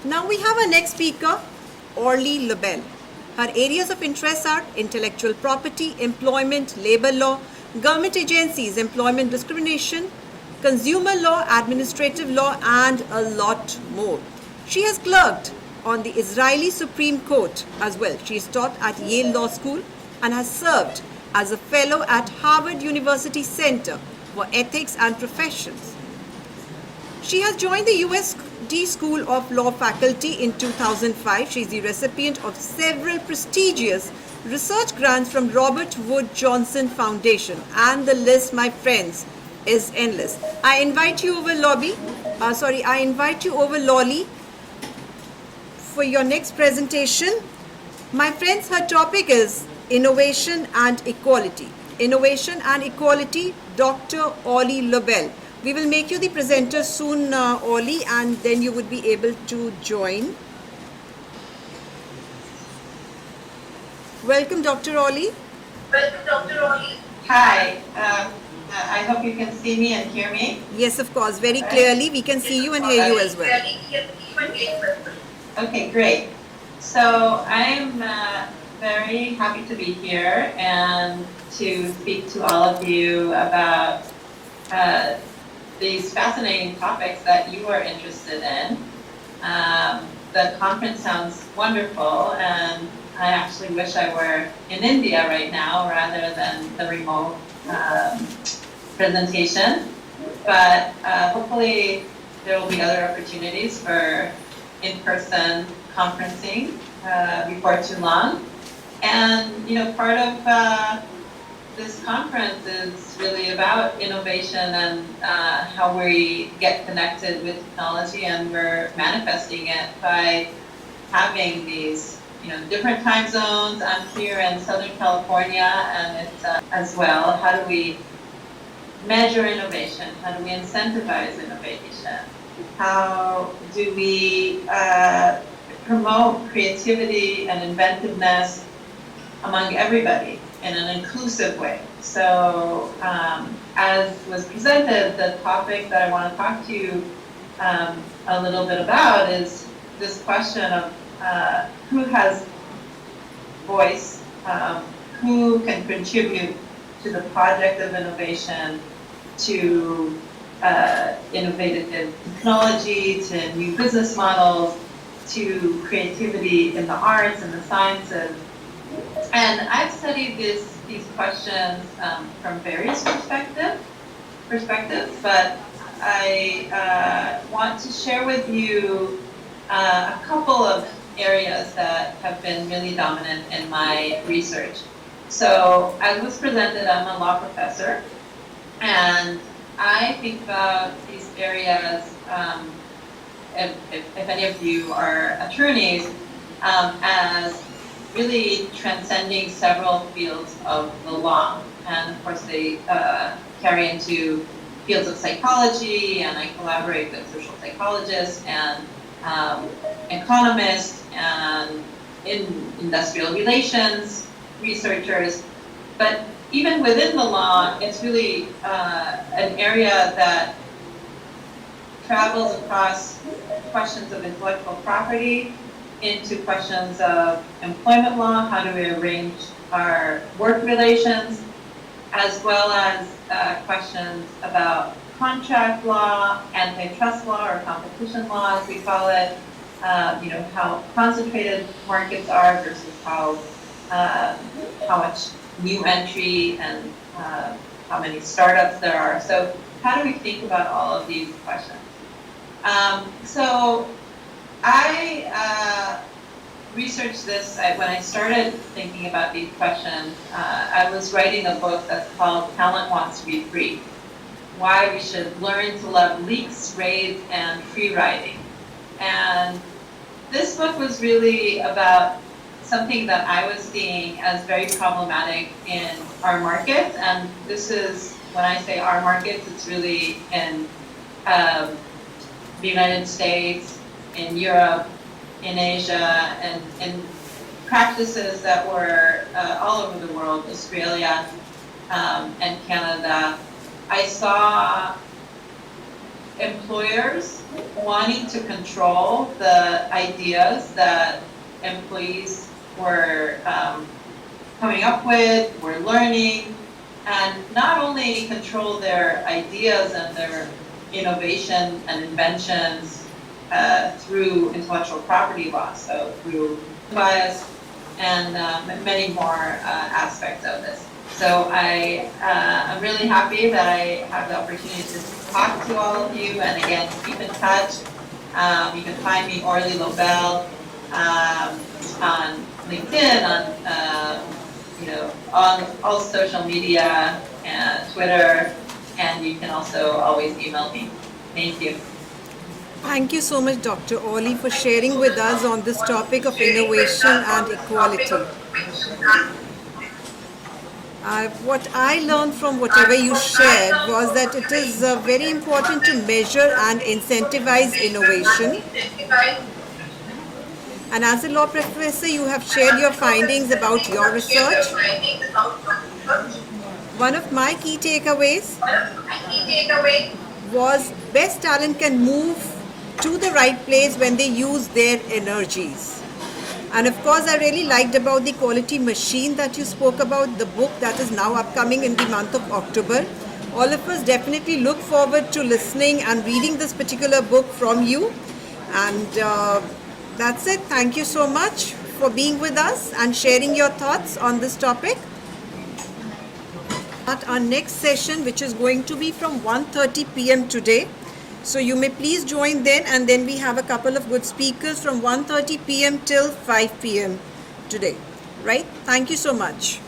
Now we have our next speaker, Orly Lobel. Her areas of interest are intellectual property, employment, labor law, government agencies, employment discrimination, consumer law, administrative law, and a lot more. She has clerked on the Israeli Supreme Court as well. She is taught at Yale Law School and has served as a fellow at Harvard University Center for Ethics and Professions. She has joined the USD School of Law faculty in 2005. She is the recipient of several prestigious research grants from Robert Wood Johnson Foundation, and the list, my friends, is endless. I invite you over, Lolly, for your next presentation. My friends, her topic is Innovation and Equality. Innovation and Equality, Dr. Orly Lobel. We will make you the presenter soon, Orly, and then you would be able to join. Welcome, Dr. Orly. Hi. I hope you can see me and hear me. Yes, of course, very clearly. We can see you and hear you as well. Okay, great. So I'm very happy to be here and to speak to all of you about these fascinating topics that you are interested in. The conference sounds wonderful, and I actually wish I were in India right now rather than the remote presentation. But hopefully there will be other opportunities for in-person conferencing before too long. And part of this conference is really about innovation and how we get connected with technology, and we're manifesting it by having these different time zones. I'm here in Southern California, and it's as well, how do we measure innovation? How do we incentivize innovation? How do we promote creativity and inventiveness among everybody in an inclusive way? So as was presented, the topic that I want to talk to you a little bit about is this question of who has voice, who can contribute to the project of innovation, to innovative technology, to new business models, to creativity in the arts and the sciences. And I've studied these questions from various perspectives, but I want to share with you a couple of areas that have been really dominant in my research. So as was presented, I'm a law professor, and I think about these areas, if any of you are attorneys, as really transcending several fields of the law. And of course they carry into fields of psychology, and I collaborate with social psychologists and economists and in industrial relations researchers. But even within the law, it's really an area that travels across questions of intellectual property into questions of employment law, how do we arrange our work relations, as well as questions about contract law, antitrust law, or competition law, as we call it, how concentrated markets are versus how much new entry and how many startups there are. So how do we think about all of these questions? So I researched this when I started thinking about these questions. I was writing a book that's called Talent Wants to Be Free: Why We Should Learn to Love Leaks, Raids, and Free Riding. And this book was really about something that I was seeing as very problematic in our markets. And this is, when I say our markets, it's really in the United States, in Europe, in Asia, and in practices that were all over the world, Australia and Canada. I saw employers wanting to control the ideas that employees were coming up with, were learning, and not only control their ideas and their innovation and inventions through intellectual property law, so through bias and many more aspects of this. So I'm really happy that I have the opportunity to talk to all of you, and again, keep in touch. You can find me, Orly Lobel, on LinkedIn, on all social media and Twitter, and you can also always email me. Thank you. Thank you so much, Dr. Orly, for sharing with us on this topic of innovation and equality. What I learned from whatever you shared was that it is very important to measure and incentivize innovation. And as a law professor, you have shared your findings about your research. One of my key takeaways was best talent can move to the right place when they use their energies. And of course, I really liked about the quality machine that you spoke about, the book that is now upcoming in the month of October. All of us definitely look forward to listening and reading this particular book from you. And that's it. Thank you so much for being with us and sharing your thoughts on this topic. At our next session, which is going to be from 1:30 p.m. today. So you may please join then, and then we have a couple of good speakers from 1:30 p.m. till 5 p.m. today. Right? Thank you so much.